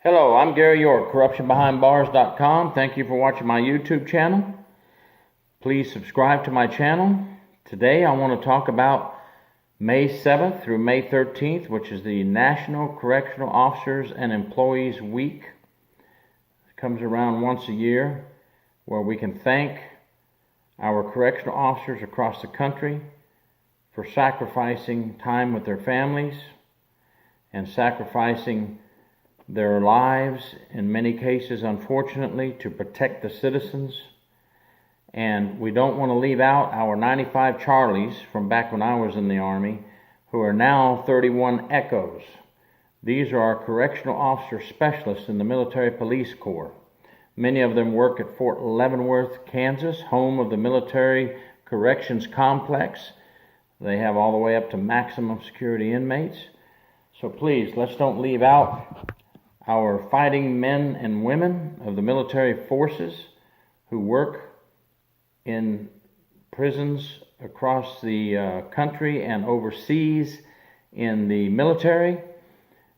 Hello, I'm Gary York, CorruptionBehindBars.com. Thank you for watching my YouTube channel. Please subscribe to my channel. Today I want to talk about May 7th through May 13th, which is the National Correctional Officers and Employees Week. It comes around once a year where we can thank our correctional officers across the country for sacrificing time with their families and sacrificing their lives, in many cases, unfortunately, to protect the citizens. And we don't want to leave out our 95 Charlies from back when I was in the Army, who are now 31 Echoes. These are our correctional officer specialists in the Military Police Corps. Many of them work at Fort Leavenworth, Kansas, home of the Military Corrections Complex. They have all the way up to maximum security inmates. So please, let's don't leave out our fighting men and women of the military forces who work in prisons across the country and overseas in the military,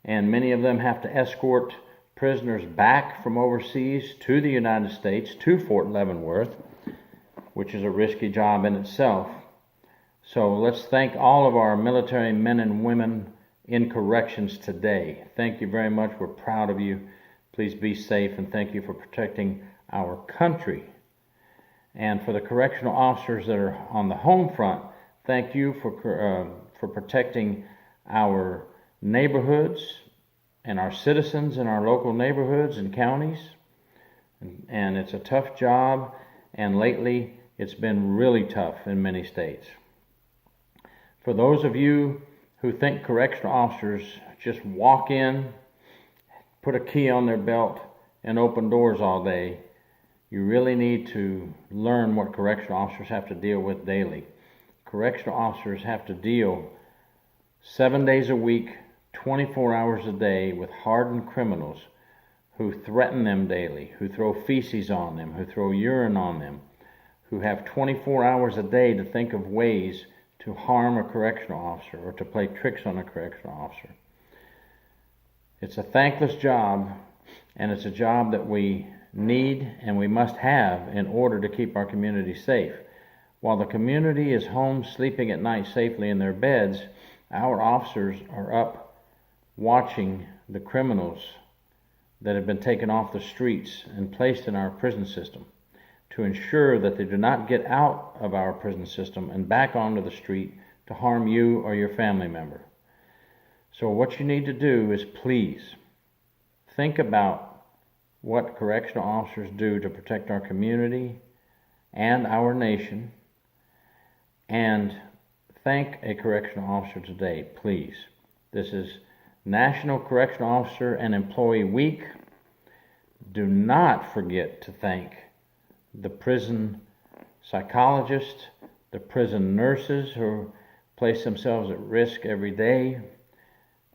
and many of them have to escort prisoners back from overseas to the United States, to Fort Leavenworth, which is a risky job in itself. So let's thank all of our military men and women in corrections today. Thank you very much. We're proud of you. Please be safe, and thank you for protecting our country. And for the correctional officers that are on the home front, thank you for protecting our neighborhoods and our citizens in our local neighborhoods and counties. And it's a tough job, and lately it's been really tough in many states. For those of you who think correctional officers just walk in, put a key on their belt, and open doors all day, you really need to learn what correctional officers have to deal with daily. Correctional officers have to deal 7 days a week, 24 hours a day with hardened criminals who threaten them daily, who throw feces on them, who throw urine on them, who have 24 hours a day to think of ways to harm a correctional officer or to play tricks on a correctional officer. It's a thankless job, and it's a job that we need and we must have in order to keep our community safe. While the community is home sleeping at night safely in their beds, our officers are up watching the criminals that have been taken off the streets and placed in our prison system, to ensure that they do not get out of our prison system and back onto the street to harm you or your family member. So what you need to do is please think about what correctional officers do to protect our community and our nation, and thank a correctional officer today, please. This is National Correctional Officer and Employee Week. Do not forget to thank the prison psychologists, the prison nurses who place themselves at risk every day.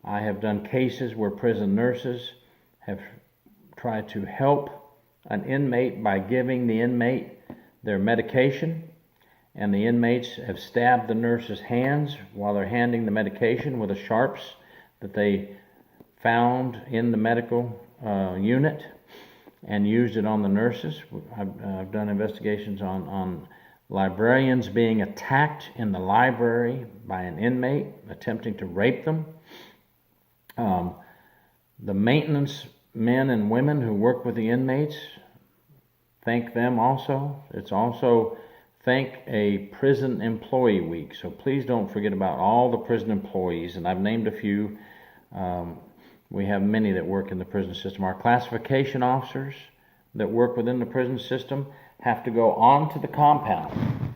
I have done cases where prison nurses have tried to help an inmate by giving the inmate their medication, and the inmates have stabbed the nurse's hands while they're handing the medication with the sharps that they found in the medical unit, and used it on the nurses. I've done investigations on librarians being attacked in the library by an inmate attempting to rape them. The maintenance men and women who work with the inmates, thank them also. It's also thank a prison employee week. So please don't forget about all the prison employees, and I've named a few. We have many that work in the prison system. Our classification officers that work within the prison system have to go onto the compound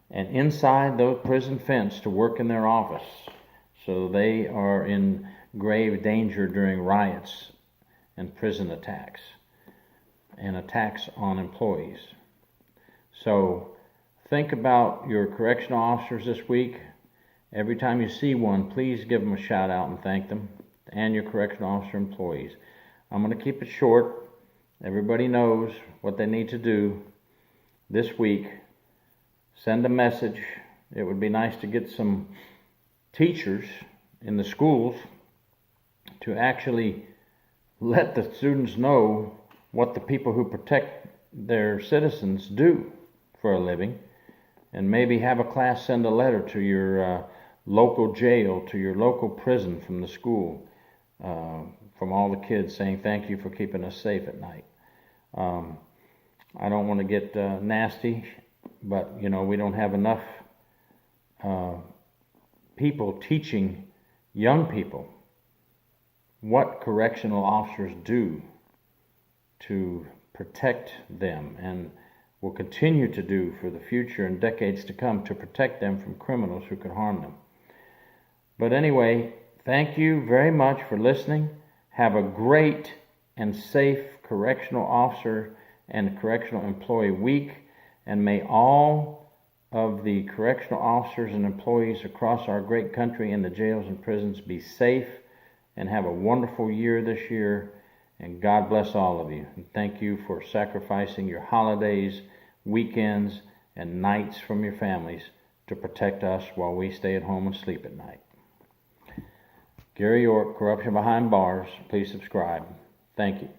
and inside the prison fence to work in their office. So they are in grave danger during riots and prison attacks and attacks on employees. So think about your correctional officers this week. Every time you see one, please give them a shout out and thank them, and your correctional officer employees. I'm going to keep it short. Everybody knows what they need to do this week. Send a message. It would be nice to get some teachers in the schools to actually let the students know what the people who protect their citizens do for a living, and maybe have a class send a letter to your local jail, to your local prison from the school, from all the kids saying thank you for keeping us safe at night. I don't want to get nasty, but we don't have enough people teaching young people what correctional officers do to protect them, and will continue to do for the future and decades to come, to protect them from criminals who could harm them. But anyway, thank you very much for listening. Have a great and safe correctional officer and correctional employee week, and may all of the correctional officers and employees across our great country in the jails and prisons be safe and have a wonderful year this year. And God bless all of you. And thank you for sacrificing your holidays, weekends, and nights from your families to protect us while we stay at home and sleep at night. Gary York, Corruption Behind Bars. Please subscribe. Thank you.